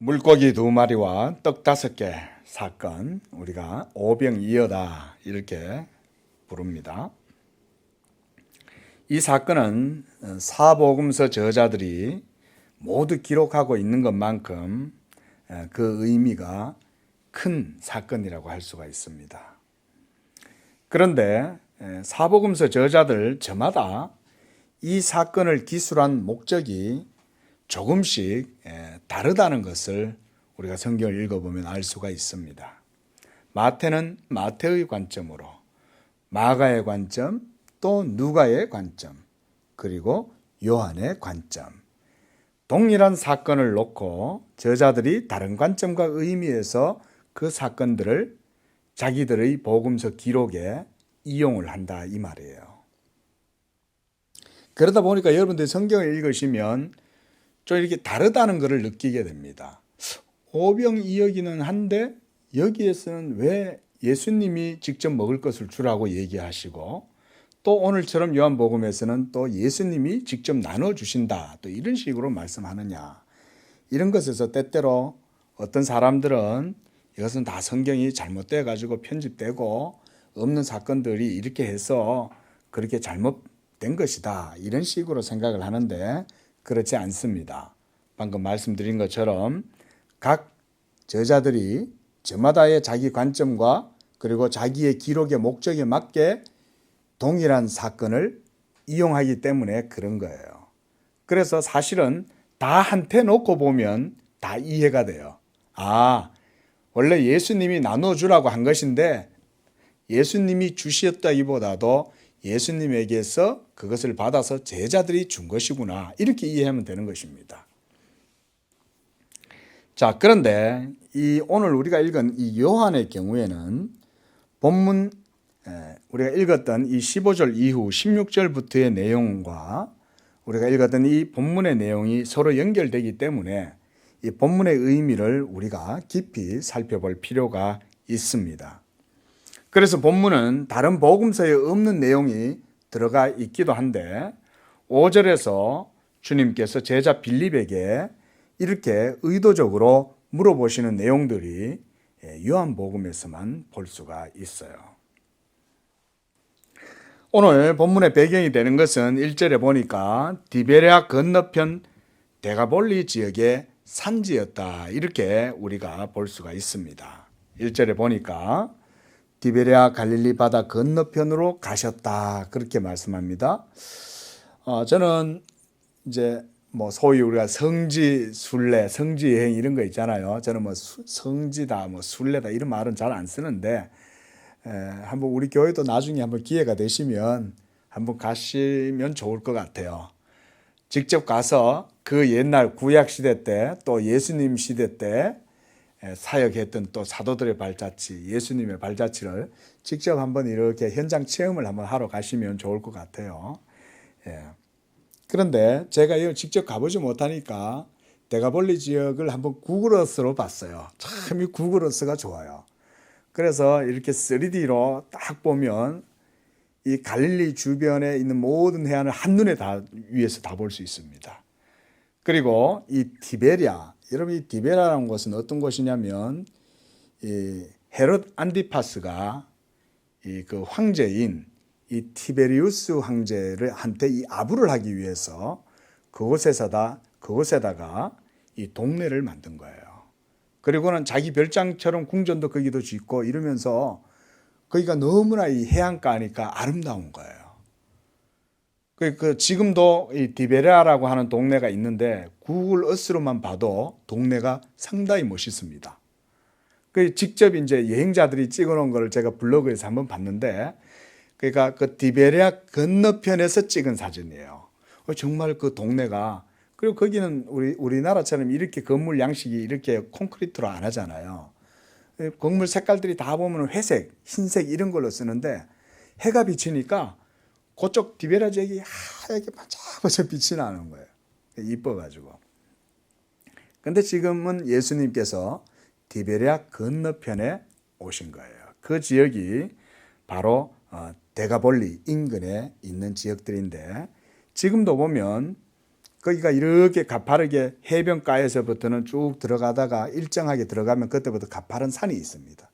물고기 2마리와 떡 5개 사건, 우리가 오병이어다 이렇게 부릅니다. 이 사건은 사복음서 저자들이 모두 기록하고 있는 것만큼 그 의미가 큰 사건이라고 할 수가 있습니다. 그런데 사복음서 저자들 저마다 이 사건을 기술한 목적이 조금씩 다르다는 것을 우리가 성경을 읽어보면 알 수가 있습니다. 마태는 마태의 관점으로, 마가의 관점, 또 누가의 관점, 그리고 요한의 관점, 동일한 사건을 놓고 저자들이 다른 관점과 의미에서 그 사건들을 자기들의 복음서 기록에 이용을 한다 이 말이에요. 그러다 보니까 여러분들이 성경을 읽으시면 좀 이렇게 다르다는 것을 느끼게 됩니다. 오병이어기는 한데 여기에서는 왜 예수님이 직접 먹을 것을 주라고 얘기하시고 또 오늘처럼 요한복음에서는 또 예수님이 직접 나눠주신다 또 이런 식으로 말씀하느냐, 이런 것에서 때때로 어떤 사람들은 이것은 다 성경이 잘못돼 가지고 편집되고 없는 사건들이 이렇게 해서 그렇게 잘못된 것이다 이런 식으로 생각을 하는데 그렇지 않습니다. 방금 말씀드린 것처럼 각 저자들이 저마다의 자기 관점과 그리고 자기의 기록의 목적에 맞게 동일한 사건을 이용하기 때문에 그런 거예요. 그래서 사실은 다 한테 놓고 보면 다 이해가 돼요. 원래 예수님이 나눠주라고 한 것인데 예수님이 주셨다기보다도 예수님에게서 그것을 받아서 제자들이 준 것이구나, 이렇게 이해하면 되는 것입니다. 자, 그런데 오늘 우리가 읽은 이 요한의 경우에는 본문 우리가 읽었던 이 15절 이후 16절부터의 내용과 우리가 읽었던 이 본문의 내용이 서로 연결되기 때문에 이 본문의 의미를 우리가 깊이 살펴볼 필요가 있습니다. 그래서 본문은 다른 복음서에 없는 내용이 들어가 있기도 한데 5절에서 주님께서 제자 빌립에게 이렇게 의도적으로 물어보시는 내용들이 요한복음에서만 볼 수가 있어요. 오늘 본문의 배경이 되는 것은 1절에 보니까 디베랴 건너편 데가볼리 지역의 산지였다 이렇게 우리가 볼 수가 있습니다. 1절에 보니까 디베랴 갈릴리 바다 건너편으로 가셨다 그렇게 말씀합니다. 저는 이제 소위 우리가 성지 순례, 성지 여행 이런 거 있잖아요. 저는 성지다, 순례다 이런 말은 잘 안 쓰는데 한번 우리 교회도 나중에 한번 기회가 되시면 한번 가시면 좋을 것 같아요. 직접 가서 그 옛날 구약 시대 때 또 예수님 시대 때 사역했던 또 사도들의 발자취, 예수님의 발자취를 직접 한번 이렇게 현장 체험을 한번 하러 가시면 좋을 것 같아요. 그런데 제가 이걸 직접 가보지 못하니까 데가볼리 지역을 한번 구글어스로 봤어요. 참 이 구글어스가 좋아요. 그래서 이렇게 3D로 딱 보면 이 갈릴리 주변에 있는 모든 해안을 한눈에 위에서 다 볼 수 있습니다. 그리고 이 디베랴, 여러분 이 디베랴라는 곳은 어떤 곳이냐면 이 헤롯 안티파스가 그 황제인 이 티베리우스 황제를 한테 이 아부를 하기 위해서 그곳에다가 이 동네를 만든 거예요. 그리고는 자기 별장처럼 궁전도 거기도 짓고 이러면서 거기가 너무나 이 해안가니까 아름다운 거예요. 지금도 이 디베랴라고 하는 동네가 있는데 구글 어스로만 봐도 동네가 상당히 멋있습니다. 직접 이제 여행자들이 찍어놓은 걸 제가 블로그에서 한번 봤는데, 그러니까 그 디베랴 건너편에서 찍은 사진이에요. 정말 그 동네가, 그리고 거기는 우리나라처럼 이렇게 건물 양식이 이렇게 콘크리트로 안 하잖아요. 건물 색깔들이 다 보면 회색, 흰색 이런 걸로 쓰는데 해가 비치니까 그쪽 디베랴 지역이 하얗게 반짝반짝 빛이 나는 거예요. 이뻐가지고. 근데 지금은 예수님께서 디베랴 건너편에 오신 거예요. 그 지역이 바로 데가볼리 인근에 있는 지역들인데 지금도 보면 거기가 이렇게 가파르게 해변가에서부터는 쭉 들어가다가 일정하게 들어가면 그때부터 가파른 산이 있습니다.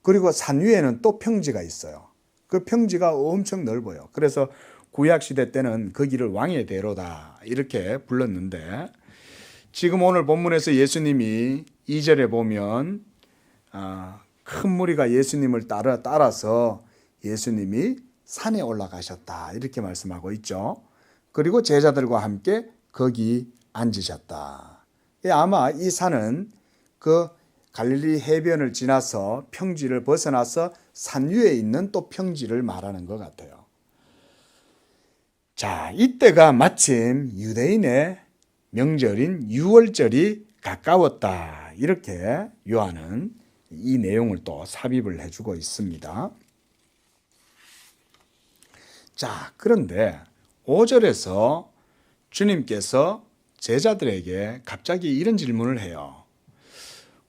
그리고 산 위에는 또 평지가 있어요. 그 평지가 엄청 넓어요. 그래서 구약시대 때는 거기를 왕의 대로다 이렇게 불렀는데, 지금 오늘 본문에서 예수님이 2절에 보면 큰 무리가 예수님을 따라서 예수님이 산에 올라가셨다 이렇게 말씀하고 있죠. 그리고 제자들과 함께 거기 앉으셨다. 아마 이 산은 그 갈릴리 해변을 지나서 평지를 벗어나서 산 위에 있는 또 평지를 말하는 것 같아요. 자, 이때가 마침 유대인의 명절인 유월절이 가까웠다. 이렇게 요한은 이 내용을 또 삽입을 해주고 있습니다. 자, 그런데 5절에서 주님께서 제자들에게 갑자기 이런 질문을 해요.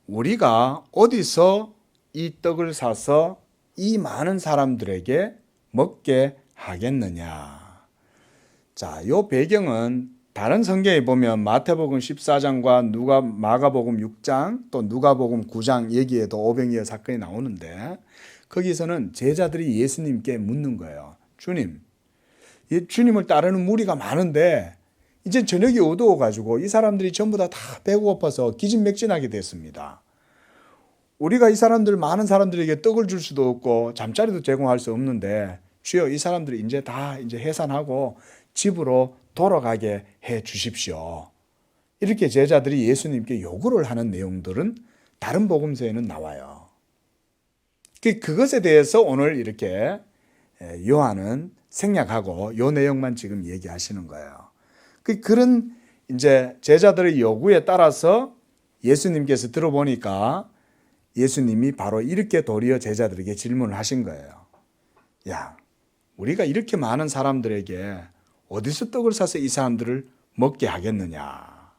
우리가 어디서 이 떡을 사서 이 많은 사람들에게 먹게 하겠느냐. 자, 요 배경은 다른 성경에 보면 마태복음 14장과 마가복음 6장 또 누가복음 9장 여기에도 오병이어 사건이 나오는데, 거기서는 제자들이 예수님께 묻는 거예요. 주님을 따르는 무리가 많은데 이제 저녁이 어두워가지고 이 사람들이 전부 다 배고파서 기진맥진하게 됐습니다. 우리가 이 사람들 많은 사람들에게 떡을 줄 수도 없고 잠자리도 제공할 수 없는데 주여 이 사람들이 이제 다 해산하고 집으로 돌아가게 해 주십시오. 이렇게 제자들이 예수님께 요구를 하는 내용들은 다른 복음서에는 나와요. 그것에 대해서 오늘 이렇게 요한은 생략하고 요 내용만 지금 얘기하시는 거예요. 그런 이제 제자들의 요구에 따라서 예수님께서 들어보니까 예수님이 바로 이렇게 도리어 제자들에게 질문을 하신 거예요. 야, 우리가 이렇게 많은 사람들에게 어디서 떡을 사서 이 사람들을 먹게 하겠느냐.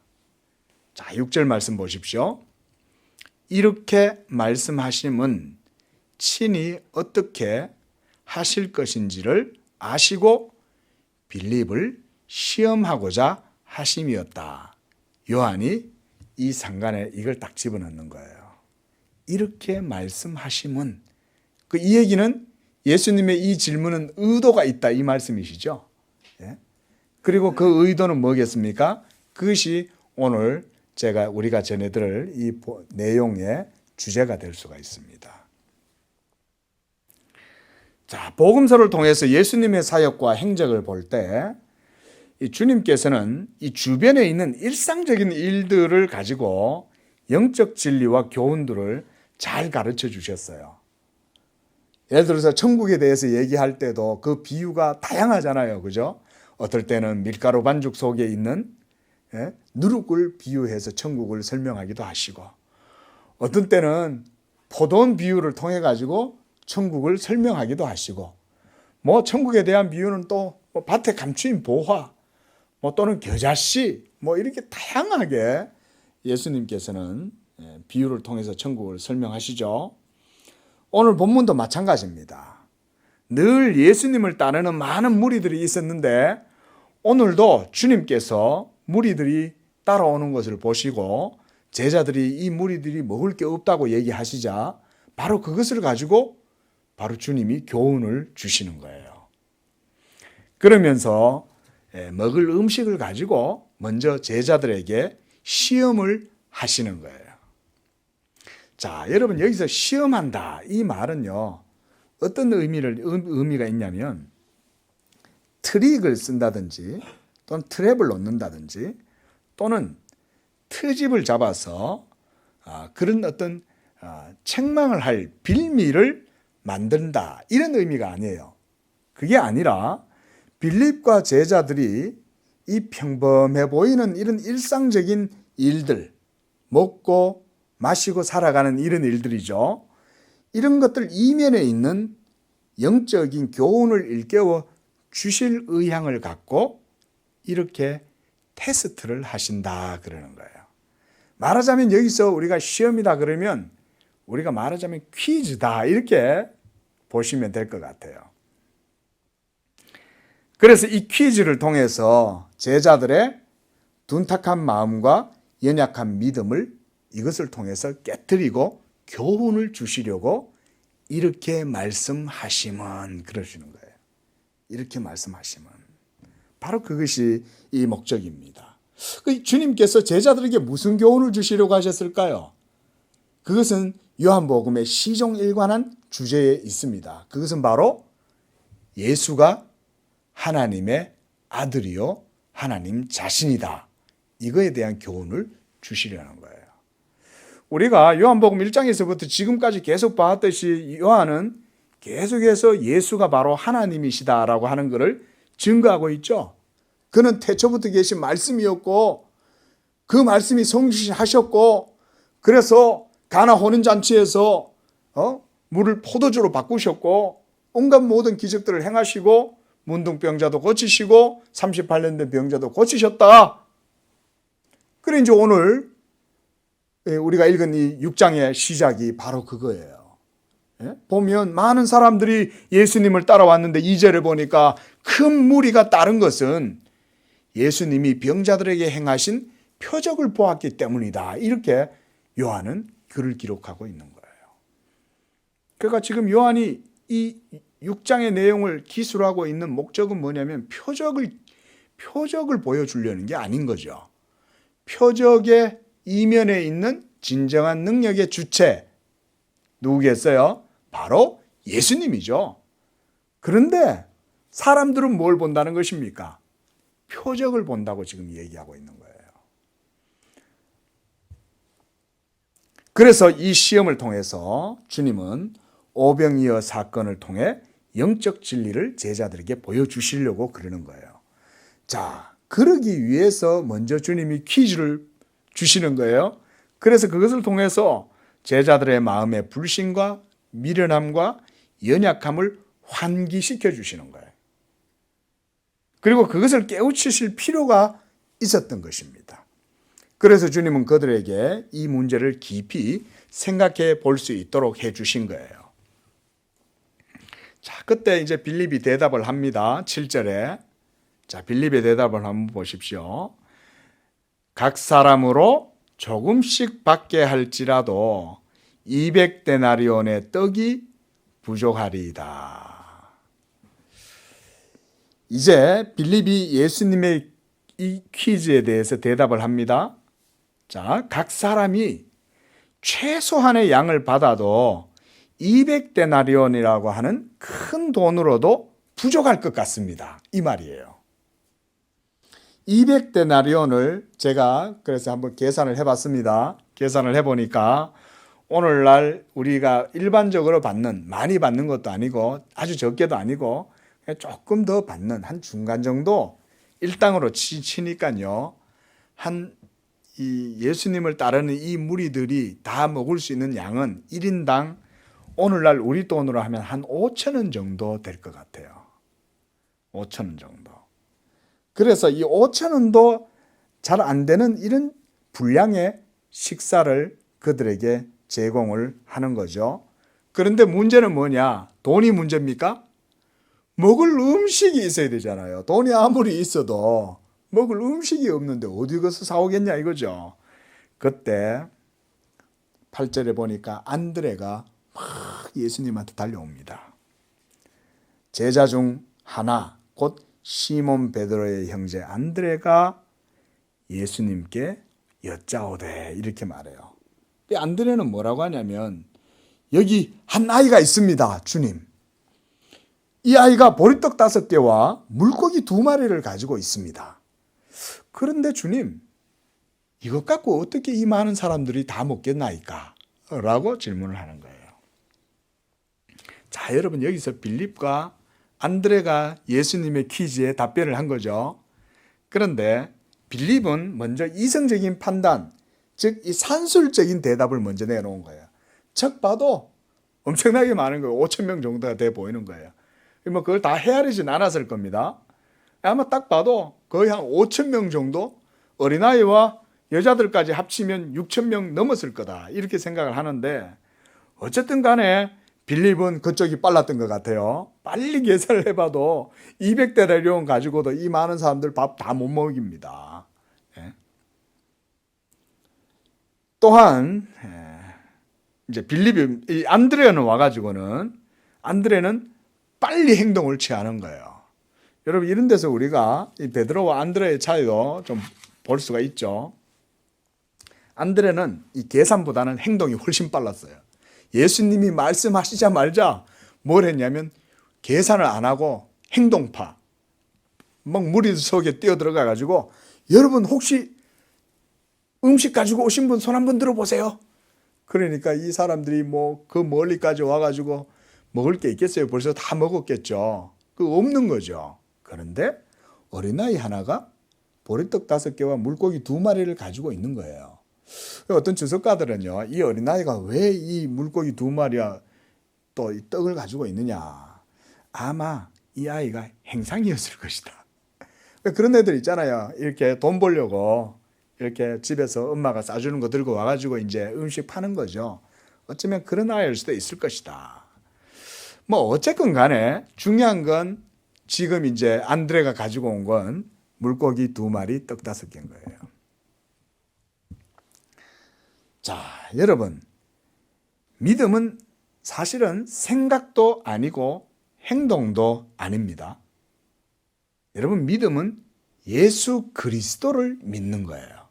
자, 6절 말씀 보십시오. 이렇게 말씀하심은 친히 어떻게 하실 것인지를 아시고 빌립을 시험하고자 하심이었다. 요한이 이 상간에 이걸 딱 집어넣는 거예요. 이렇게 말씀하심은, 이 얘기는 예수님의 이 질문은 의도가 있다 이 말씀이시죠. 예? 그리고 그 의도는 뭐겠습니까? 그것이 오늘 우리가 전해드릴 이 내용의 주제가 될 수가 있습니다. 자, 복음서를 통해서 예수님의 사역과 행적을 볼 때 주님께서는 이 주변에 있는 일상적인 일들을 가지고 영적 진리와 교훈들을 잘 가르쳐 주셨어요. 예를 들어서 천국에 대해서 얘기할 때도 그 비유가 다양하잖아요. 그죠? 어떨 때는 밀가루 반죽 속에 있는 누룩을 비유해서 천국을 설명하기도 하시고, 어떤 때는 포도원 비유를 통해 가지고 천국을 설명하기도 하시고, 천국에 대한 비유는 또 밭에 감추인 보화, 또는 겨자씨, 이렇게 다양하게 예수님께서는 비유를 통해서 천국을 설명하시죠. 오늘 본문도 마찬가지입니다. 늘 예수님을 따르는 많은 무리들이 있었는데 오늘도 주님께서 무리들이 따라오는 것을 보시고 제자들이 이 무리들이 먹을 게 없다고 얘기하시자 바로 그것을 가지고 바로 주님이 교훈을 주시는 거예요. 그러면서 먹을 음식을 가지고 먼저 제자들에게 시험을 하시는 거예요. 자, 여러분 여기서 시험한다 이 말은요, 어떤 의미가 있냐면 트릭을 쓴다든지 또는 트랩을 놓는다든지 또는 트집을 잡아서 그런 어떤 책망을 할 빌미를 만든다 이런 의미가 아니에요. 그게 아니라 빌립과 제자들이 이 평범해 보이는 이런 일상적인 일들, 먹고 마시고 살아가는 이런 일들이죠. 이런 것들 이면에 있는 영적인 교훈을 일깨워 주실 의향을 갖고 이렇게 테스트를 하신다 그러는 거예요. 말하자면 여기서 우리가 시험이다 그러면 우리가 말하자면 퀴즈다 이렇게 보시면 될 것 같아요. 그래서 이 퀴즈를 통해서 제자들의 둔탁한 마음과 연약한 믿음을 이것을 통해서 깨뜨리고 교훈을 주시려고 이렇게 말씀하시면 그러시는 거예요. 이렇게 말씀하시면 바로 그것이 이 목적입니다. 주님께서 제자들에게 무슨 교훈을 주시려고 하셨을까요? 그것은 요한복음의 시종일관한 주제에 있습니다. 그것은 바로 예수가 하나님의 아들이요 하나님 자신이다. 이거에 대한 교훈을 주시려는 거예요. 우리가 요한복음 1장에서부터 지금까지 계속 봤듯이 요한은 계속해서 예수가 바로 하나님이시다라고 하는 것을 증거하고 있죠. 그는 태초부터 계신 말씀이었고 그 말씀이 성취하셨고 그래서 가나 혼인잔치에서 물을 포도주로 바꾸셨고 온갖 모든 기적들을 행하시고 문둥병자도 고치시고 38년 된 병자도 고치셨다. 그래 이제 오늘 우리가 읽은 이 6장의 시작이 바로 그거예요. 보면 많은 사람들이 예수님을 따라왔는데 2절에 보니까 큰 무리가 따른 것은 예수님이 병자들에게 행하신 표적을 보았기 때문이다. 이렇게 요한은 글을 기록하고 있는 거예요. 그러니까 지금 요한이 이 6장의 내용을 기술하고 있는 목적은 뭐냐면 표적을 보여주려는 게 아닌 거죠. 표적의 이면에 있는 진정한 능력의 주체 누구겠어요? 바로 예수님이죠. 그런데 사람들은 뭘 본다는 것입니까? 표적을 본다고 지금 얘기하고 있는 거예요. 그래서 이 시험을 통해서 주님은 오병이어 사건을 통해 영적 진리를 제자들에게 보여주시려고 그러는 거예요. 자, 그러기 위해서 먼저 주님이 퀴즈를 주시는 거예요. 그래서 그것을 통해서 제자들의 마음의 불신과 미련함과 연약함을 환기시켜 주시는 거예요. 그리고 그것을 깨우치실 필요가 있었던 것입니다. 그래서 주님은 그들에게 이 문제를 깊이 생각해 볼 수 있도록 해 주신 거예요. 자, 그때 이제 빌립이 대답을 합니다. 7절에. 자, 빌립의 대답을 한번 보십시오. 각 사람으로 조금씩 받게 할지라도 200데나리온의 떡이 부족하리이다. 이제 빌립이 예수님의 이 퀴즈에 대해서 대답을 합니다. 자, 각 사람이 최소한의 양을 받아도 200데나리온이라고 하는 큰 돈으로도 부족할 것 같습니다. 이 말이에요. 200데나리온을 제가 그래서 한번 계산을 해봤습니다. 계산을 해보니까 오늘날 우리가 일반적으로 받는, 많이 받는 것도 아니고 아주 적게도 아니고 조금 더 받는 한 중간 정도 일당으로 치니까요. 이 예수님을 따르는 이 무리들이 다 먹을 수 있는 양은 1인당 오늘날 우리 돈으로 하면 한 5,000원 정도 될 것 같아요. 5,000원 정도. 그래서 이 5,000원도 잘 안 되는 이런 분량의 식사를 그들에게 제공을 하는 거죠. 그런데 문제는 뭐냐? 돈이 문제입니까? 먹을 음식이 있어야 되잖아요. 돈이 아무리 있어도 먹을 음식이 없는데 어디 가서 사오겠냐 이거죠. 그때 8절에 보니까 안드레가 막 예수님한테 달려옵니다. 제자 중 하나 곧 시몬 베드로의 형제 안드레가 예수님께 여짜오되 이렇게 말해요. 안드레는 뭐라고 하냐면 여기 한 아이가 있습니다. 주님. 이 아이가 보리떡 5개와 물고기 2마리를 가지고 있습니다. 그런데 주님, 이것 갖고 어떻게 이 많은 사람들이 다 먹겠나이까? 라고 질문을 하는 거예요. 자, 여러분 여기서 빌립과 안드레가 예수님의 퀴즈에 답변을 한 거죠. 그런데 빌립은 먼저 이성적인 판단, 즉 이 산술적인 대답을 먼저 내놓은 거예요. 척 봐도 엄청나게 많은 거예요. 5,000명 정도가 돼 보이는 거예요. 뭐 그걸 다 헤아리진 않았을 겁니다. 아마 딱 봐도 거의 한 5,000명 정도 어린아이와 여자들까지 합치면 6,000명 넘었을 거다 이렇게 생각을 하는데 어쨌든 간에 빌립은 그쪽이 빨랐던 것 같아요. 빨리 계산을 해봐도 200데나리온 가지고도 이 많은 사람들 밥 다 못 먹입니다. 또한 이제 빌립이 이 안드레는 와가지고는 안드레는 빨리 행동을 취하는 거예요. 여러분 이런 데서 우리가 이 베드로와 안드레의 차이도 좀 볼 수가 있죠. 안드레는 이 계산보다는 행동이 훨씬 빨랐어요. 예수님이 말씀하시자마자 뭘 했냐면 계산을 안 하고 행동파 막 무리 속에 뛰어들어가 가지고 여러분 혹시 음식 가지고 오신 분 손 한번 들어보세요. 그러니까 이 사람들이 뭐 그 멀리까지 와가지고 먹을 게 있겠어요. 벌써 다 먹었겠죠. 그 없는 거죠. 그런데 어린아이 하나가 보리떡 5개와 물고기 2마리를 가지고 있는 거예요. 어떤 주석가들은요, 이 어린아이가 왜 이 물고기 2마리와 또 이 떡을 가지고 있느냐. 아마 이 아이가 행상이었을 것이다. 그런 애들 있잖아요. 이렇게 돈 벌려고 이렇게 집에서 엄마가 싸주는 거 들고 와가지고 이제 음식 파는 거죠. 어쩌면 그런 아이일 수도 있을 것이다. 뭐 어쨌건 간에 중요한 건 지금 이제 안드레가 가지고 온 건 물고기 2마리 떡 5개인 거예요. 자, 여러분 믿음은 사실은 생각도 아니고 행동도 아닙니다. 여러분 믿음은 예수 그리스도를 믿는 거예요.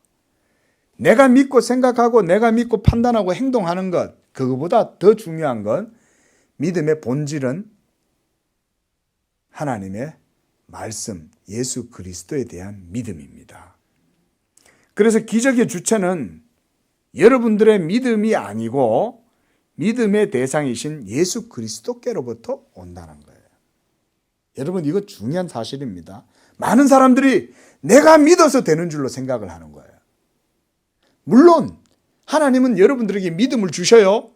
내가 믿고 생각하고 내가 믿고 판단하고 행동하는 것, 그거보다 더 중요한 건 믿음의 본질은 하나님의 말씀, 예수 그리스도에 대한 믿음입니다. 그래서 기적의 주체는 여러분들의 믿음이 아니고 믿음의 대상이신 예수 그리스도께로부터 온다는 거예요. 여러분 이거 중요한 사실입니다. 많은 사람들이 내가 믿어서 되는 줄로 생각을 하는 거예요. 물론 하나님은 여러분들에게 믿음을 주셔요.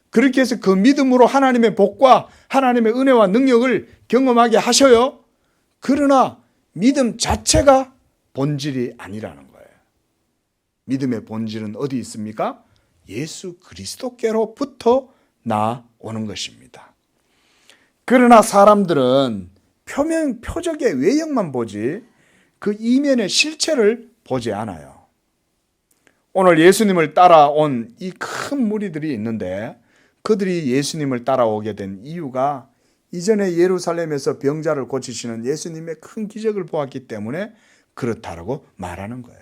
그렇게 해서 그 믿음으로 하나님의 복과 하나님의 은혜와 능력을 경험하게 하셔요. 그러나 믿음 자체가 본질이 아니라는 거예요. 믿음의 본질은 어디 있습니까? 예수 그리스도께로부터 나오는 것입니다. 그러나 사람들은 표적의 외형만 보지 그 이면의 실체를 보지 않아요. 오늘 예수님을 따라온 이 큰 무리들이 있는데 그들이 예수님을 따라오게 된 이유가 이전에 예루살렘에서 병자를 고치시는 예수님의 큰 기적을 보았기 때문에 그렇다라고 말하는 거예요.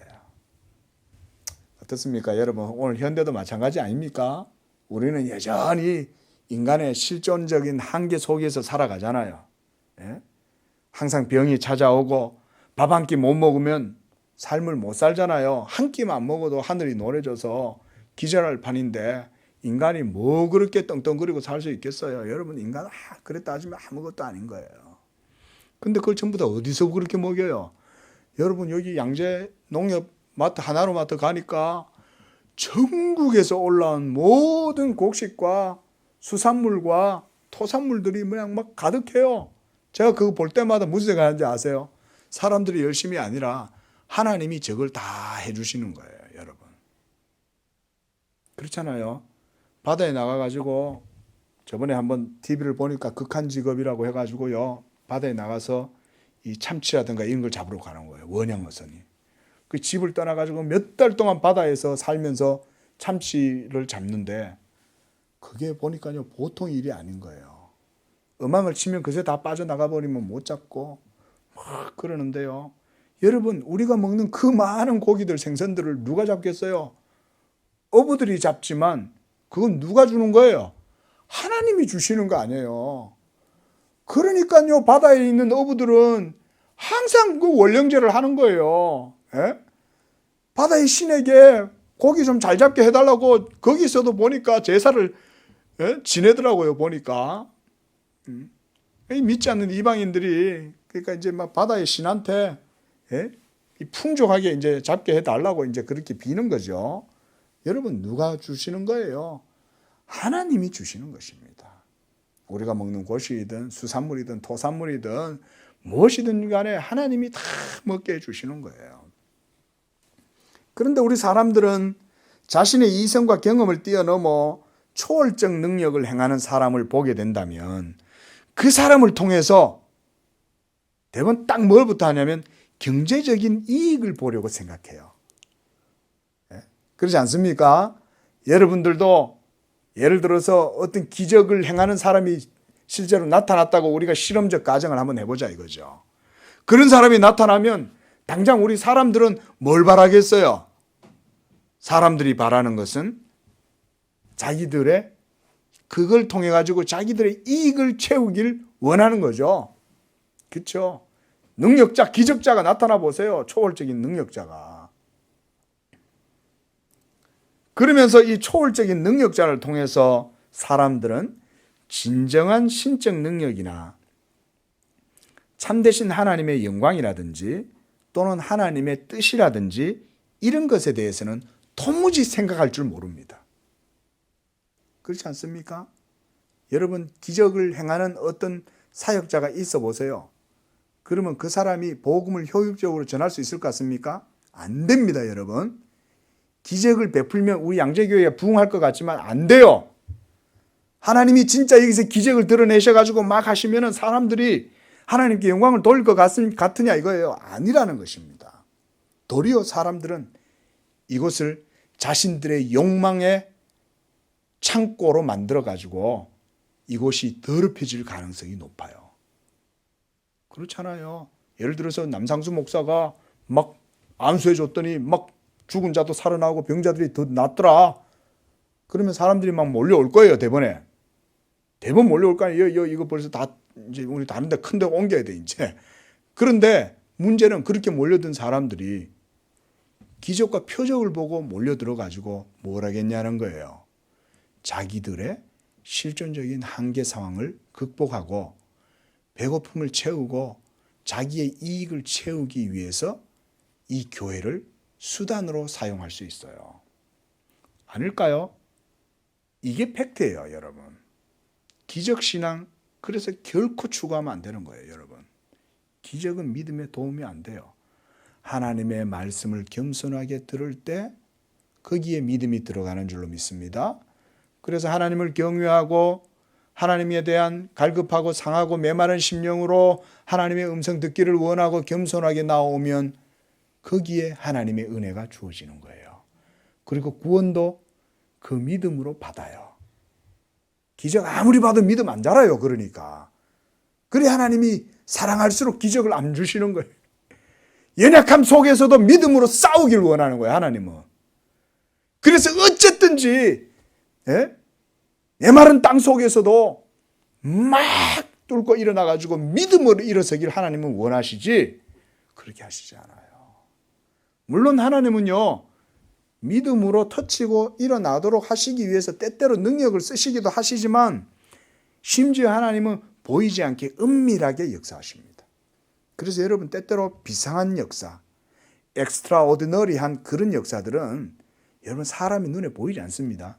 어떻습니까? 여러분 오늘 현대도 마찬가지 아닙니까? 우리는 여전히 인간의 실존적인 한계 속에서 살아가잖아요. 예? 항상 병이 찾아오고 밥 한 끼 못 먹으면 삶을 못 살잖아요. 한 끼만 먹어도 하늘이 노래져서 기절할 판인데 인간이 뭐 그렇게 떵떵거리고 살 수 있겠어요. 여러분 인간 그랬다 하지만 아무것도 아닌 거예요. 근데 그걸 전부 다 어디서 그렇게 먹여요? 여러분 여기 양재 농협 마트 하나로마트 가니까 전국에서 올라온 모든 곡식과 수산물과 토산물들이 그냥 막 가득해요. 제가 그거 볼 때마다 무슨 생각하는지 아세요? 사람들이 열심히 아니라 하나님이 저걸 다 해주시는 거예요, 여러분. 그렇잖아요. 바다에 나가가지고 저번에 한번 TV를 보니까 극한 직업이라고 해가지고요. 바다에 나가서 이 참치라든가 이런 걸 잡으러 가는 거예요. 원양어선이. 그 집을 떠나가지고 몇 달 동안 바다에서 살면서 참치를 잡는데 그게 보니까요 보통 일이 아닌 거예요. 어망을 치면 그새 다 빠져나가 버리면 못 잡고 막 그러는데요. 여러분 우리가 먹는 그 많은 고기들 생선들을 누가 잡겠어요? 어부들이 잡지만 그건 누가 주는 거예요? 하나님이 주시는 거 아니에요. 그러니까요 바다에 있는 어부들은 항상 그 월령제를 하는 거예요. 예? 바다의 신에게 고기 좀 잘 잡게 해달라고 거기서도 보니까 제사를 지내더라고요 보니까. 믿지 않는 이방인들이 그러니까 이제 막 바다의 신한테 풍족하게 이제 잡게 해달라고 이제 그렇게 비는 거죠. 여러분 누가 주시는 거예요? 하나님이 주시는 것입니다. 우리가 먹는 곡식이든 수산물이든 토산물이든 무엇이든 간에 하나님이 다 먹게 해주시는 거예요. 그런데 우리 사람들은 자신의 이성과 경험을 뛰어넘어 초월적 능력을 행하는 사람을 보게 된다면 그 사람을 통해서 대부분 딱 뭘부터 하냐면 경제적인 이익을 보려고 생각해요. 그렇지 않습니까? 여러분들도 예를 들어서 어떤 기적을 행하는 사람이 실제로 나타났다고 우리가 실험적 가정을 한번 해보자 이거죠. 그런 사람이 나타나면 당장 우리 사람들은 뭘 바라겠어요? 사람들이 바라는 것은 자기들의 그걸 통해 가지고 자기들의 이익을 채우길 원하는 거죠. 그렇죠? 능력자, 기적자가 나타나 보세요. 초월적인 능력자가. 그러면서 이 초월적인 능력자를 통해서 사람들은 진정한 신적 능력이나 참되신 하나님의 영광이라든지 또는 하나님의 뜻이라든지 이런 것에 대해서는 도무지 생각할 줄 모릅니다. 그렇지 않습니까? 여러분, 기적을 행하는 어떤 사역자가 있어 보세요. 그러면 그 사람이 복음을 효율적으로 전할 수 있을 것 같습니까? 안 됩니다, 여러분. 기적을 베풀면 우리 양재교회가 부흥할 것 같지만 안 돼요. 하나님이 진짜 여기서 기적을 드러내셔가지고 막 하시면 사람들이 하나님께 영광을 돌릴 것 같으냐 이거예요. 아니라는 것입니다. 도리어 사람들은 이곳을 자신들의 욕망의 창고로 만들어가지고 이곳이 더럽혀질 가능성이 높아요. 그렇잖아요. 예를 들어서 남상수 목사가 막 안수해 줬더니 막 죽은 자도 살아나고 병자들이 더 낫더라. 그러면 사람들이 막 몰려올 거예요, 대번에. 대번 몰려올 거 아니에요. 이거 벌써 다 이제 우리 다른 데 큰 데 옮겨야 돼, 이제. 그런데 문제는 그렇게 몰려든 사람들이 기적과 표적을 보고 몰려들어 가지고 뭘 하겠냐는 거예요. 자기들의 실존적인 한계 상황을 극복하고 배고픔을 채우고 자기의 이익을 채우기 위해서 이 교회를 수단으로 사용할 수 있어요. 아닐까요? 이게 팩트예요, 여러분. 기적신앙, 그래서 결코 추구하면 안 되는 거예요, 여러분. 기적은 믿음에 도움이 안 돼요. 하나님의 말씀을 겸손하게 들을 때 거기에 믿음이 들어가는 줄로 믿습니다. 그래서 하나님을 경외하고 하나님에 대한 갈급하고 상하고 메마른 심령으로 하나님의 음성 듣기를 원하고 겸손하게 나오면 거기에 하나님의 은혜가 주어지는 거예요. 그리고 구원도 그 믿음으로 받아요. 기적 아무리 봐도 믿음 안 자라요. 그러니까. 그래 하나님이 사랑할수록 기적을 안 주시는 거예요. 연약함 속에서도 믿음으로 싸우길 원하는 거예요. 하나님은. 그래서 어쨌든지 메마른 땅 속에서도 막 뚫고 일어나가지고 믿음으로 일어서길 하나님은 원하시지 그렇게 하시지 않아요. 물론 하나님은요, 믿음으로 터치고 일어나도록 하시기 위해서 때때로 능력을 쓰시기도 하시지만 심지어 하나님은 보이지 않게 은밀하게 역사하십니다. 그래서 여러분 때때로 비상한 역사, 엑스트라오디너리한 그런 역사들은 여러분 사람의 눈에 보이지 않습니다.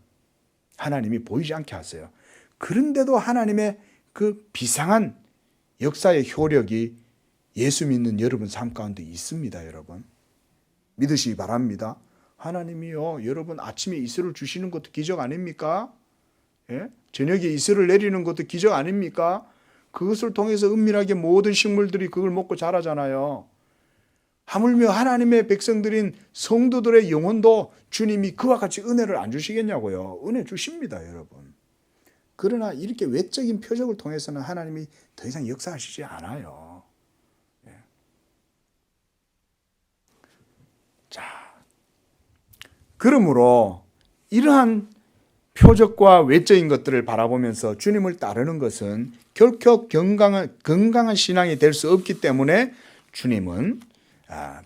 하나님이 보이지 않게 하세요. 그런데도 하나님의 그 비상한 역사의 효력이 예수 믿는 여러분 삶 가운데 있습니다. 여러분 믿으시기 바랍니다. 하나님이요, 여러분 아침에 이슬을 주시는 것도 기적 아닙니까? 예? 저녁에 이슬을 내리는 것도 기적 아닙니까? 그것을 통해서 은밀하게 모든 식물들이 그걸 먹고 자라잖아요. 하물며 하나님의 백성들인 성도들의 영혼도 주님이 그와 같이 은혜를 안 주시겠냐고요. 은혜 주십니다, 여러분. 그러나 이렇게 외적인 표적을 통해서는 하나님이 더 이상 역사하시지 않아요. 예. 자, 그러므로 이러한 표적과 외적인 것들을 바라보면서 주님을 따르는 것은 결코 건강한 신앙이 될 수 없기 때문에 주님은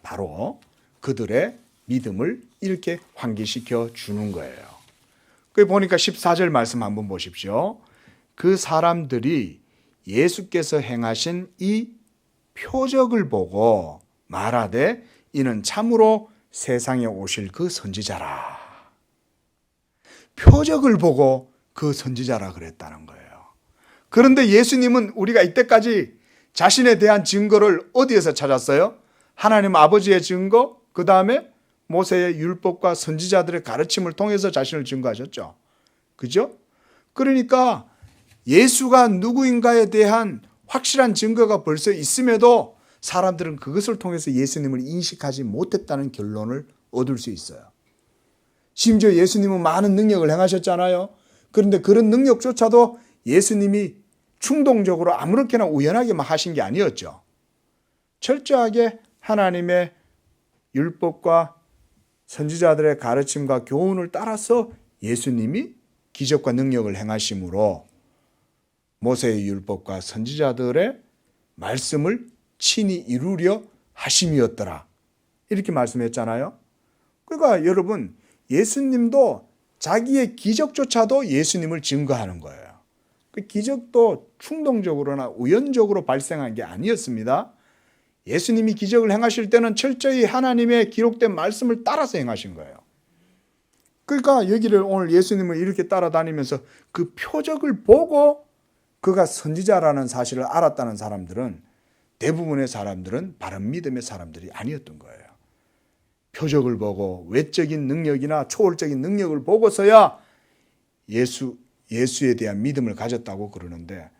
바로 그들의 믿음을 이렇게 환기시켜 주는 거예요. 그 보니까 14절 말씀 한번 보십시오. 그 사람들이 예수께서 행하신 이 표적을 보고 말하되 이는 참으로 세상에 오실 그 선지자라. 표적을 보고 그 선지자라 그랬다는 거예요. 그런데 예수님은 우리가 이때까지 자신에 대한 증거를 어디에서 찾았어요? 하나님 아버지의 증거, 그 다음에 모세의 율법과 선지자들의 가르침을 통해서 자신을 증거하셨죠. 그죠? 그러니까 예수가 누구인가에 대한 확실한 증거가 벌써 있음에도 사람들은 그것을 통해서 예수님을 인식하지 못했다는 결론을 얻을 수 있어요. 심지어 예수님은 많은 능력을 행하셨잖아요. 그런데 그런 능력조차도 예수님이 충동적으로 아무렇게나 우연하게 막 하신 게 아니었죠. 철저하게 하나님의 율법과 선지자들의 가르침과 교훈을 따라서 예수님이 기적과 능력을 행하심으로 모세의 율법과 선지자들의 말씀을 친히 이루려 하심이었더라. 이렇게 말씀했잖아요. 그러니까 여러분, 예수님도 자기의 기적조차도 예수님을 증거하는 거예요. 그 기적도 충동적으로나 우연적으로 발생한 게 아니었습니다. 예수님이 기적을 행하실 때는 철저히 하나님의 기록된 말씀을 따라서 행하신 거예요. 그러니까 여기를 오늘 예수님을 이렇게 따라다니면서 그 표적을 보고 그가 선지자라는 사실을 알았다는 사람들은, 대부분의 사람들은 바른 믿음의 사람들이 아니었던 거예요. 표적을 보고 외적인 능력이나 초월적인 능력을 보고서야 예수에 대한 믿음을 가졌다고 그러는데,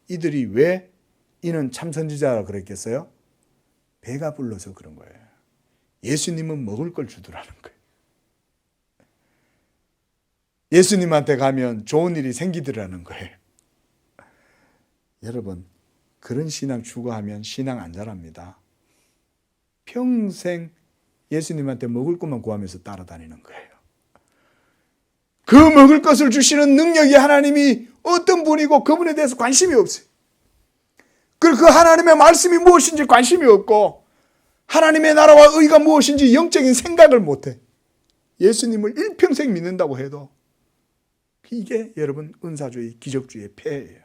이들이 왜 이는 참 선지자라 그랬겠어요? 배가 불러서 그런 거예요. 예수님은 먹을 걸 주더라는 거예요. 예수님한테 가면 좋은 일이 생기더라는 거예요. 여러분, 그런 신앙 추구하면 신앙 안 자랍니다. 평생 예수님한테 먹을 것만 구하면서 따라다니는 거예요. 그 먹을 것을 주시는 능력이 하나님이 어떤 분이고 그분에 대해서 관심이 없어요. 그리고 그 하나님의 말씀이 무엇인지 관심이 없고, 하나님의 나라와 의가 무엇인지 영적인 생각을 못해. 예수님을 일평생 믿는다고 해도 이게 여러분 은사주의, 기적주의의 폐해예요.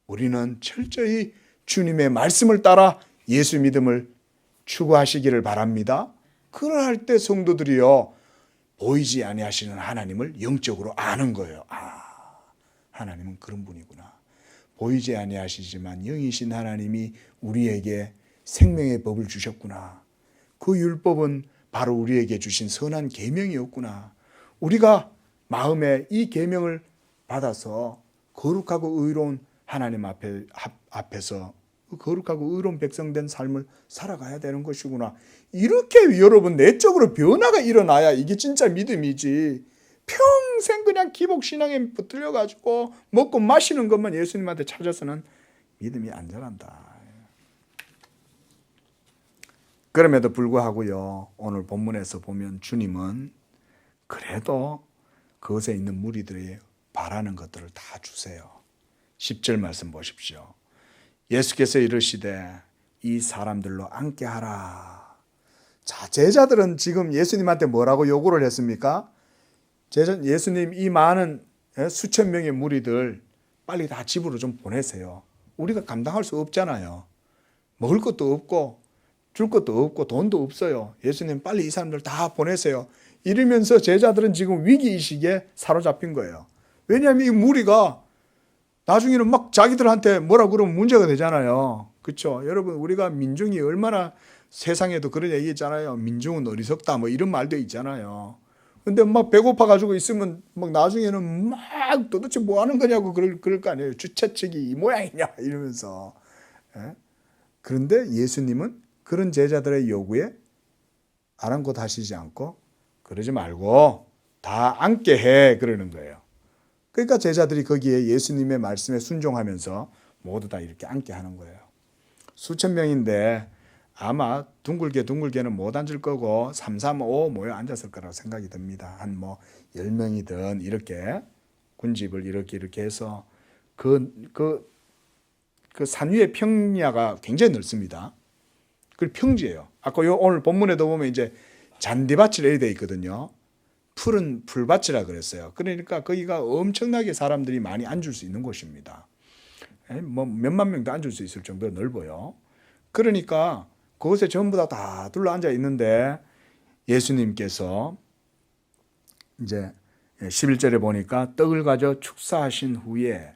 우리는 철저히 주님의 말씀을 따라 예수 믿음을 추구하시기를 바랍니다. 그럴 때 성도들이요, 보이지 아니하시는 하나님을 영적으로 아는 거예요. 하나님은 그런 분이구나. 보이지 아니하시지만 영이신 하나님이 우리에게 생명의 법을 주셨구나. 그 율법은 바로 우리에게 주신 선한 계명이었구나. 우리가 마음에 이 계명을 받아서 거룩하고 의로운 하나님 앞에서 거룩하고 의로운 백성된 삶을 살아가야 되는 것이구나. 이렇게 여러분 내적으로 변화가 일어나야 이게 진짜 믿음이지. 평생 그냥 기복신앙에 붙들려가지고 먹고 마시는 것만 예수님한테 찾아서는 믿음이 안 자란다. 그럼에도 불구하고요, 오늘 본문에서 보면 주님은 그래도 그것에 있는 무리들이 바라는 것들을 다 주세요. 10절 말씀 보십시오. 예수께서 이르시되 이 사람들로 앉게 하라. 자, 제자들은 지금 예수님한테 뭐라고 요구를 했습니까? 예수님, 이 많은 수천 명의 무리들 빨리 다 집으로 좀 보내세요. 우리가 감당할 수 없잖아요. 먹을 것도 없고 줄 것도 없고 돈도 없어요. 예수님, 빨리 이 사람들 다 보내세요. 이러면서 제자들은 지금 위기의식에 사로잡힌 거예요. 왜냐하면 이 무리가 나중에는 막 자기들한테 뭐라 그러면 문제가 되잖아요. 그렇죠? 여러분, 우리가 민중이 얼마나, 세상에도 그런 얘기 있잖아요. 민중은 어리석다 뭐 이런 말도 있잖아요. 근데 막 배고파 가지고 있으면 막 나중에는 막 도대체 뭐 하는 거냐고 그럴 거 아니에요. 주최 측이 이 모양이냐 이러면서. 그런데 예수님은 그런 제자들의 요구에 아랑곳하시지 않고 그러지 말고 다 앉게 해 그러는 거예요. 그러니까 제자들이 거기에 예수님의 말씀에 순종하면서 모두 다 이렇게 앉게 하는 거예요. 수천 명인데 아마 둥글게는 못 앉을 거고 3, 3, 5 모여 앉았을 거라고 생각이 듭니다. 한 10명이든 이렇게 군집을 이렇게 해서 그 산 위의 평야가 굉장히 넓습니다. 그 평지예요. 아까 오늘 본문에도 보면 이제 잔디밭이라 되어 있거든요. 푸른 풀밭이라 그랬어요. 그러니까 거기가 엄청나게 사람들이 많이 앉을 수 있는 곳입니다. 몇만 명도 앉을 수 있을 정도로 넓어요. 그러니까 그곳에 전부 다 둘러 앉아 있는데 예수님께서 이제 11절에 보니까 떡을 가져 축사하신 후에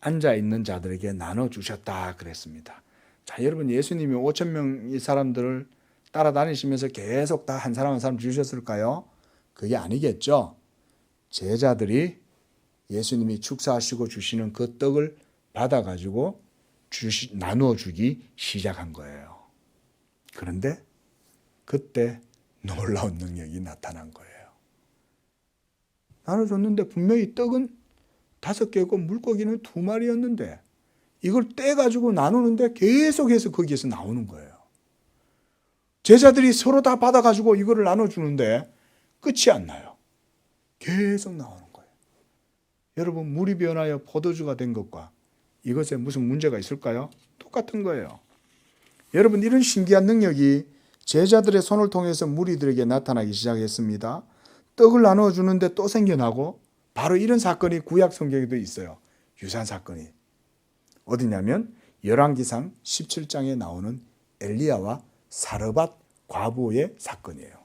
앉아 있는 자들에게 나눠 주셨다 그랬습니다. 자, 여러분, 예수님이 5천 명의 사람들을 따라다니시면서 계속 다 한 사람 한 사람 주셨을까요? 그게 아니겠죠. 제자들이 예수님이 축사하시고 주시는 그 떡을 받아가지고 나누어 주기 시작한 거예요. 그런데 그때 놀라운 능력이 나타난 거예요. 나눠줬는데 분명히 떡은 5개고 물고기는 2마리였는데 이걸 떼가지고 나누는데 계속해서 거기에서 나오는 거예요. 제자들이 서로 다 받아가지고 이거를 나눠주는데 끝이 안 나요. 계속 나오는 거예요. 여러분, 물이 변하여 포도주가 된 것과 이것에 무슨 문제가 있을까요? 똑같은 거예요. 여러분, 이런 신기한 능력이 제자들의 손을 통해서 무리들에게 나타나기 시작했습니다. 떡을 나눠주는데 또 생겨나고, 바로 이런 사건이 구약 성경에도 있어요. 유사한 사건이. 어디냐면 열왕기상 17장에 나오는 엘리야와 사르밧 과부의 사건이에요.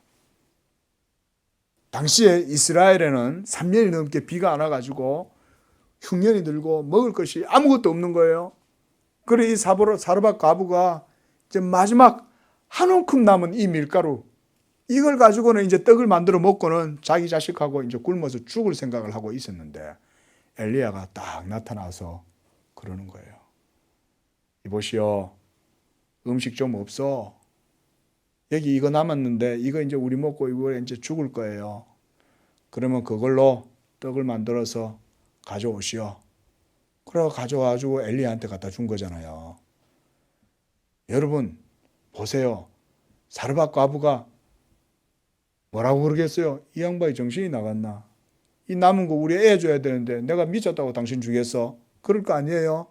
당시에 이스라엘에는 3년이 넘게 비가 안 와가지고 흉년이 들고 먹을 것이 아무것도 없는 거예요. 그래 이 사르밧 과부가 이제 마지막 한 움큼 남은 이 밀가루, 이걸 가지고는 이제 떡을 만들어 먹고는 자기 자식하고 이제 굶어서 죽을 생각을 하고 있었는데 엘리야가 딱 나타나서 그러는 거예요. 이보시오, 음식 좀 없어. 여기 이거 남았는데 이거 이제 우리 먹고 이거 이제 죽을 거예요. 그러면 그걸로 떡을 만들어서 가져오시오. 그래 가져와가지고 엘리야한테 갖다 준 거잖아요. 여러분 보세요. 사르밧 과부가 뭐라고 그러겠어요? 이 양반이 정신이 나갔나? 이 남은 거 우리 애 줘야 되는데 내가 미쳤다고 당신 주겠어? 그럴 거 아니에요?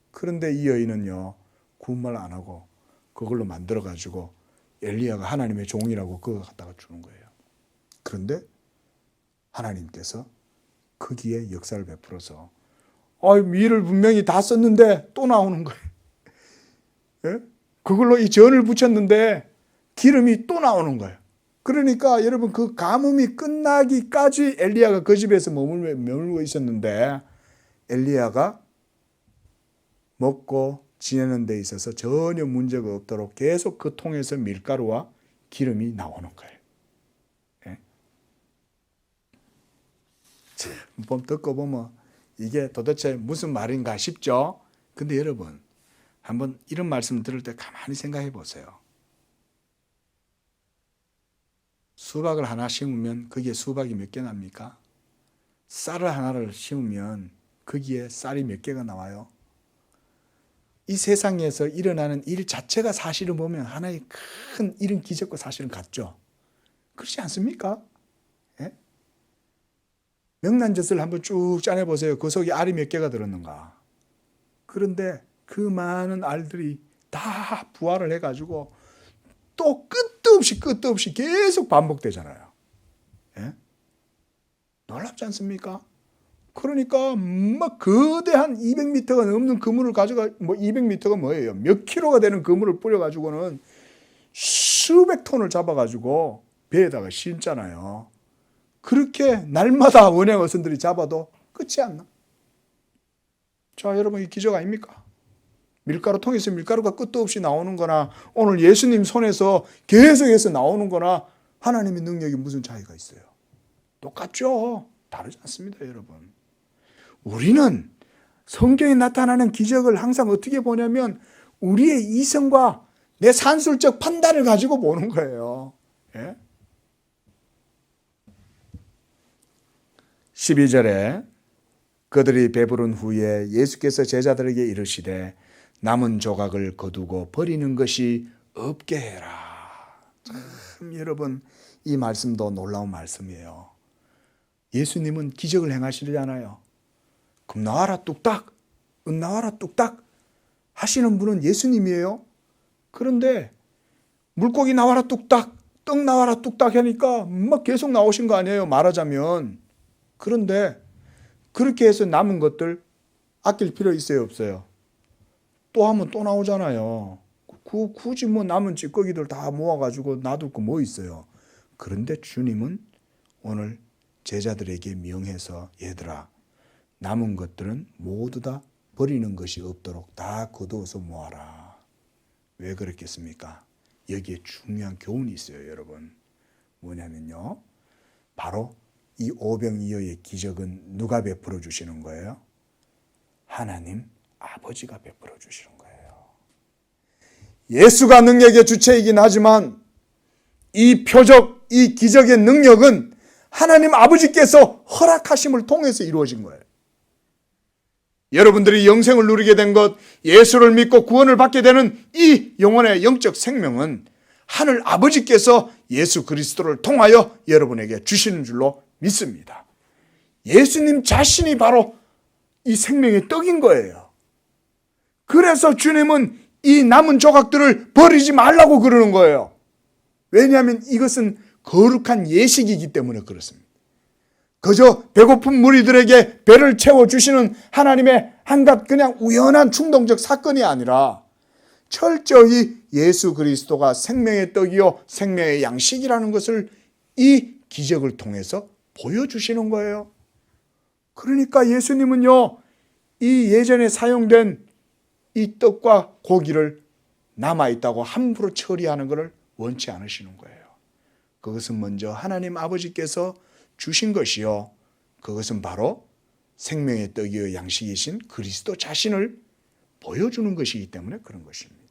그런데 이 여인은요, 구말 안 하고 그걸로 만들어가지고 엘리야가 하나님의 종이라고 그거 갖다가 주는 거예요. 그런데 하나님께서 거기에 역사를 베풀어서 밀을 분명히 다 썼는데 또 나오는 거예요. 예? 그걸로 이 전을 붙였는데 기름이 또 나오는 거예요. 그러니까 여러분 그 가뭄이 끝나기까지 엘리야가 그 집에서 머물고 있었는데 엘리야가 먹고 지내는 데 있어서 전혀 문제가 없도록 계속 그 통에서 밀가루와 기름이 나오는 거예요. 예? 듣고 보면 이게 도대체 무슨 말인가 싶죠? 근데 여러분 한번 이런 말씀 들을 때 가만히 생각해 보세요. 수박을 하나 심으면 거기에 수박이 몇 개 납니까? 쌀을 하나를 심으면 거기에 쌀이 몇 개가 나와요? 이 세상에서 일어나는 일 자체가 사실은 보면 하나의 큰 이런 기적과 사실은 같죠. 그렇지 않습니까? 예? 명란젓을 한번 쭉 짜내보세요. 그 속에 알이 몇 개가 들었는가? 그런데 그 많은 알들이 다 부화를 해가지고 또 끝도 없이 계속 반복되잖아요. 예? 놀랍지 않습니까? 그러니까 막 거대한 200m가 넘는 그물을 가져가, 200m가 뭐예요? 몇 킬로가 되는 그물을 뿌려가지고는 수백 톤을 잡아가지고 배에다가 심잖아요. 그렇게 날마다 원양 어선들이 잡아도 끝이 안 나. 자, 여러분 이 기적 아닙니까? 밀가루 통에서 밀가루가 끝도 없이 나오는 거나 오늘 예수님 손에서 계속해서 나오는 거나 하나님의 능력이 무슨 차이가 있어요? 똑같죠? 다르지 않습니다, 여러분. 우리는 성경에 나타나는 기적을 항상 어떻게 보냐면 우리의 이성과 내 산술적 판단을 가지고 보는 거예요. 예? 12절에 그들이 배부른 후에 예수께서 제자들에게 이르시되 남은 조각을 거두고 버리는 것이 없게 해라. 참 여러분 이 말씀도 놀라운 말씀이에요. 예수님은 기적을 행하시잖아요. 금 나와라 뚝딱, 은 나와라 뚝딱 하시는 분은 예수님이에요. 그런데 물고기 나와라 뚝딱, 떡 나와라 뚝딱 하니까 막 계속 나오신 거 아니에요, 말하자면. 그런데 그렇게 해서 남은 것들 아낄 필요 있어요, 없어요? 또 하면 또 나오잖아요. 굳이 남은 찌꺼기들 다 모아가지고 놔둘 거 뭐 있어요? 그런데 주님은 오늘 제자들에게 명해서 얘들아, 남은 것들은 모두 다 버리는 것이 없도록 다 거두어서 모아라. 왜 그렇겠습니까? 여기에 중요한 교훈이 있어요, 여러분. 뭐냐면요, 바로 이 오병이어의 기적은 누가 베풀어 주시는 거예요? 하나님 아버지가 베풀어 주시는 거예요. 예수가 능력의 주체이긴 하지만 이 표적, 이 기적의 능력은 하나님 아버지께서 허락하심을 통해서 이루어진 거예요. 여러분들이 영생을 누리게 된 것, 예수를 믿고 구원을 받게 되는 이 영혼의 영적 생명은 하늘 아버지께서 예수 그리스도를 통하여 여러분에게 주시는 줄로 믿습니다. 예수님 자신이 바로 이 생명의 떡인 거예요. 그래서 주님은 이 남은 조각들을 버리지 말라고 그러는 거예요. 왜냐하면 이것은 거룩한 예식이기 때문에 그렇습니다. 그저 배고픈 무리들에게 배를 채워주시는 하나님의 한갓 그냥 우연한 충동적 사건이 아니라 철저히 예수 그리스도가 생명의 떡이요 생명의 양식이라는 것을 이 기적을 통해서 보여주시는 거예요. 그러니까 예수님은요, 이 예전에 사용된 이 떡과 고기를 남아있다고 함부로 처리하는 것을 원치 않으시는 거예요. 그것은 먼저 하나님 아버지께서 주신 것이요, 그것은 바로 생명의 떡이요 양식이신 그리스도 자신을 보여주는 것이기 때문에 그런 것입니다.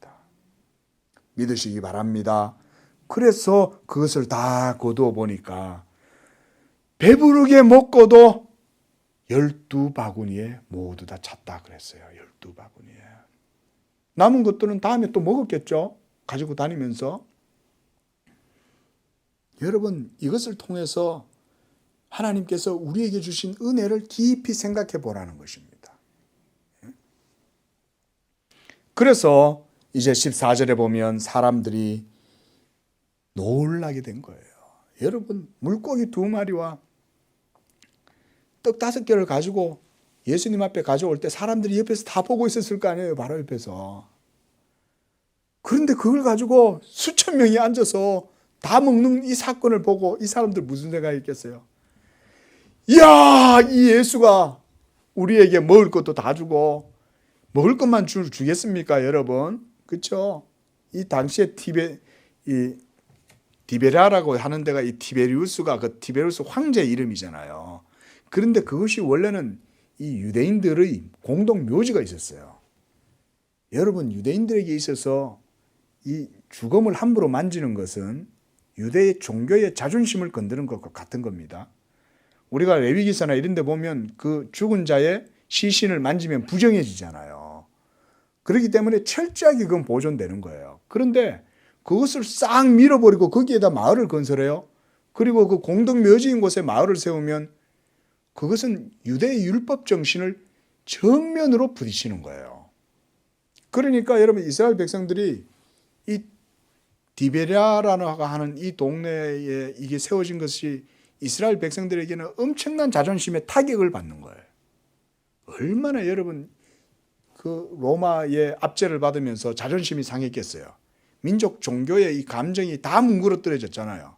믿으시기 바랍니다. 그래서 그것을 다 거두어 보니까 배부르게 먹고도 12바구니에 모두 다 찼다 그랬어요. 12바구니에. 남은 것들은 다음에 또 먹었겠죠. 가지고 다니면서. 여러분, 이것을 통해서 하나님께서 우리에게 주신 은혜를 깊이 생각해 보라는 것입니다. 그래서 이제 14절에 보면 사람들이 놀라게 된 거예요. 여러분, 물고기 2마리와 떡 5개를 가지고 예수님 앞에 가져올 때 사람들이 옆에서 다 보고 있었을 거 아니에요. 바로 옆에서. 그런데 그걸 가지고 수천 명이 앉아서 다 먹는 이 사건을 보고 이 사람들 무슨 생각이 있겠어요? 이야, 이 예수가 우리에게 먹을 것도 다 주고 먹을 것만 주겠습니까, 여러분? 그렇죠? 이 당시에 디베라라고 하는 데가 이 티베리우스가 그 티베리우스 황제 이름이잖아요. 그런데 그것이 원래는 이 유대인들의 공동 묘지가 있었어요. 여러분, 유대인들에게 있어서 이 주검을 함부로 만지는 것은 유대의 종교의 자존심을 건드는 것과 같은 겁니다. 우리가 레위기서나 이런 데 보면 그 죽은 자의 시신을 만지면 부정해지잖아요. 그렇기 때문에 철저하게 그건 보존되는 거예요. 그런데 그것을 싹 밀어버리고 거기에다 마을을 건설해요. 그리고 그 공동묘지인 곳에 마을을 세우면 그것은 유대의 율법 정신을 정면으로 부딪히는 거예요. 그러니까 여러분, 이스라엘 백성들이 이 디베랴라고 하는 이 동네에 이게 세워진 것이 이스라엘 백성들에게는 엄청난 자존심의 타격을 받는 거예요. 얼마나 여러분 그 로마의 압제를 받으면서 자존심이 상했겠어요. 민족 종교의 이 감정이 다 뭉그러뜨려졌잖아요.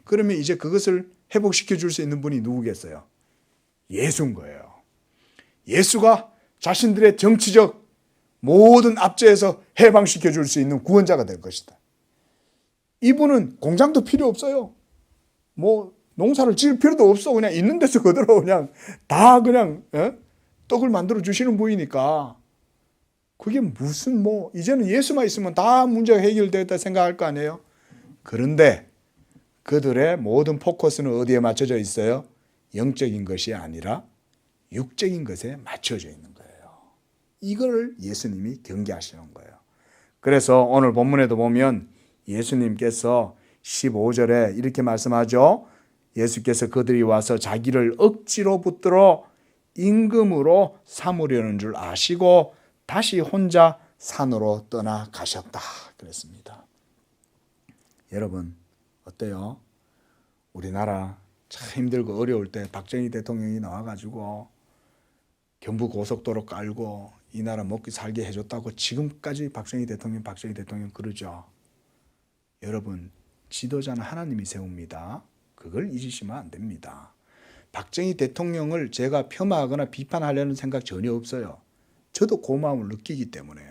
그러면 이제 그것을 회복시켜 줄 수 있는 분이 누구겠어요? 예수인 거예요. 예수가 자신들의 정치적 모든 압제에서 해방시켜 줄 수 있는 구원자가 될 것이다. 이분은 공장도 필요 없어요. 뭐 농사를 지을 필요도 없어. 그냥 있는 데서 그대로 그냥 다 그냥 떡을 만들어 주시는 분이니까 그게 무슨 이제는 예수만 있으면 다 문제가 해결되었다 생각할 거 아니에요. 그런데 그들의 모든 포커스는 어디에 맞춰져 있어요? 영적인 것이 아니라 육적인 것에 맞춰져 있는 거예요. 이걸 예수님이 경계하시는 거예요. 그래서 오늘 본문에도 보면 예수님께서 15절에 이렇게 말씀하죠. 예수께서 그들이 와서 자기를 억지로 붙들어 임금으로 삼으려는 줄 아시고 다시 혼자 산으로 떠나가셨다 그랬습니다. 여러분 어때요? 우리나라 참 힘들고 어려울 때 박정희 대통령이 나와가지고 경부고속도로 깔고 이 나라 먹기 살게 해줬다고 지금까지 박정희 대통령 그러죠. 여러분, 지도자는 하나님이 세웁니다. 그걸 잊으시면 안 됩니다. 박정희 대통령을 제가 폄하하거나 비판하려는 생각 전혀 없어요. 저도 고마움을 느끼기 때문에.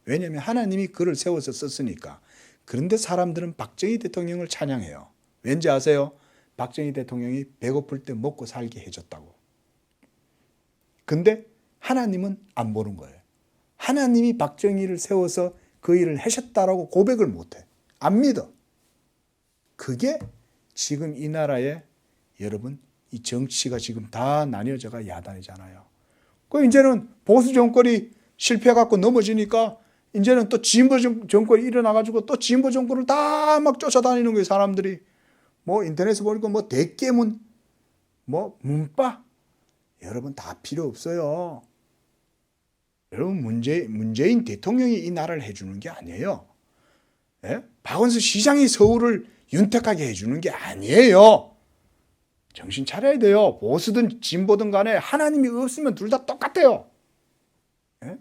왜냐하면 하나님이 그를 세워서 썼으니까. 그런데 사람들은 박정희 대통령을 찬양해요. 왠지 아세요? 박정희 대통령이 배고플 때 먹고 살게 해줬다고. 근데 하나님은 안 보는 거예요. 하나님이 박정희를 세워서 그 일을 하셨다라고 고백을 못해. 안 믿어. 그게 지금 이 나라의 여러분, 이 정치가 지금 다 나뉘어져가 야단이잖아요. 그 이제는 보수 정권이 실패해갖고 넘어지니까 이제는 또 진보 정권이 일어나가지고 또 진보 정권을 다 막 쫓아다니는 거예요, 사람들이. 뭐 인터넷에 보니까 뭐 대깨문, 뭐 문바, 여러분 다 필요 없어요. 여러분 문재인 대통령이 이 나라를 해주는 게 아니에요. 예? 박원순 시장이 서울을 윤택하게 해주는 게 아니에요. 정신 차려야 돼요. 보수든 진보든 간에 하나님이 없으면 둘 다 똑같아요. 예?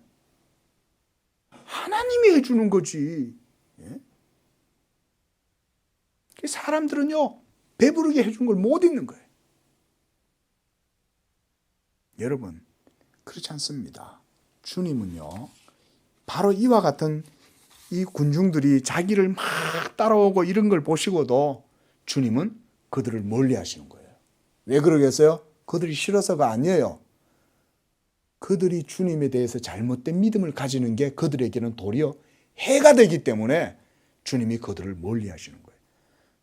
하나님이 해주는 거지. 예? 사람들은요, 배부르게 해준 걸 못 읽는 거예요. 여러분, 그렇지 않습니다. 주님은요, 바로 이와 같은 이 군중들이 자기를 막 따라오고 이런 걸 보시고도 주님은 그들을 멀리 하시는 거예요. 왜 그러겠어요? 그들이 싫어서가 아니에요. 그들이 주님에 대해서 잘못된 믿음을 가지는 게 그들에게는 도리어 해가 되기 때문에 주님이 그들을 멀리 하시는 거예요.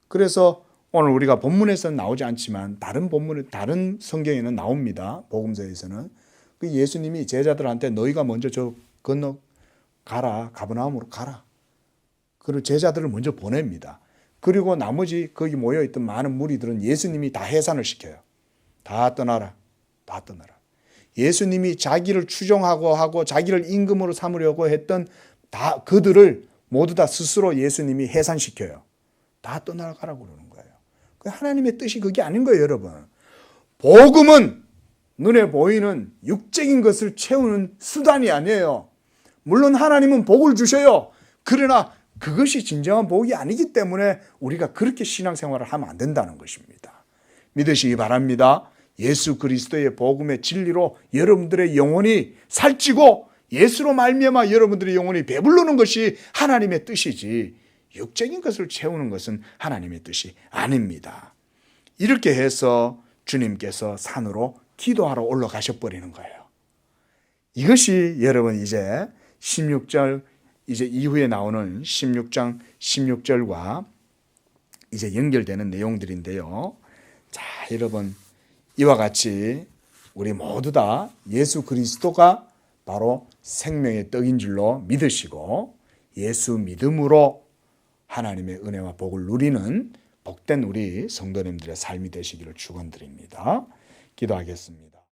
그래서 오늘 우리가 본문에서는 나오지 않지만 다른 성경에는 나옵니다. 복음서에서는 그 예수님이 제자들한테 너희가 먼저 저 건너 가라, 가버나움으로 가라. 그리고 제자들을 먼저 보냅니다. 그리고 나머지 거기 모여있던 많은 무리들은 예수님이 다 해산을 시켜요. 다 떠나라. 다 떠나라. 예수님이 자기를 추종하고 하고 자기를 임금으로 삼으려고 했던 다 그들을 모두 다 스스로 예수님이 해산시켜요. 다 떠나가라고 그러는 거예요. 하나님의 뜻이 그게 아닌 거예요, 여러분. 복음은 눈에 보이는 육적인 것을 채우는 수단이 아니에요. 물론 하나님은 복을 주셔요. 그러나 그것이 진정한 복이 아니기 때문에 우리가 그렇게 신앙생활을 하면 안 된다는 것입니다. 믿으시기 바랍니다. 예수 그리스도의 복음의 진리로 여러분들의 영혼이 살찌고 예수로 말미암아 여러분들의 영혼이 배부르는 것이 하나님의 뜻이지 육적인 것을 채우는 것은 하나님의 뜻이 아닙니다. 이렇게 해서 주님께서 산으로 기도하러 올라가셔 버리는 거예요. 이것이 여러분 이제 16절 이제 이후에 나오는 16장 16절과 이제 연결되는 내용들인데요. 자, 여러분 이와 같이 우리 모두 다 예수 그리스도가 바로 생명의 떡인 줄로 믿으시고 예수 믿음으로 하나님의 은혜와 복을 누리는 복된 우리 성도님들의 삶이 되시기를 축원드립니다. 기도하겠습니다.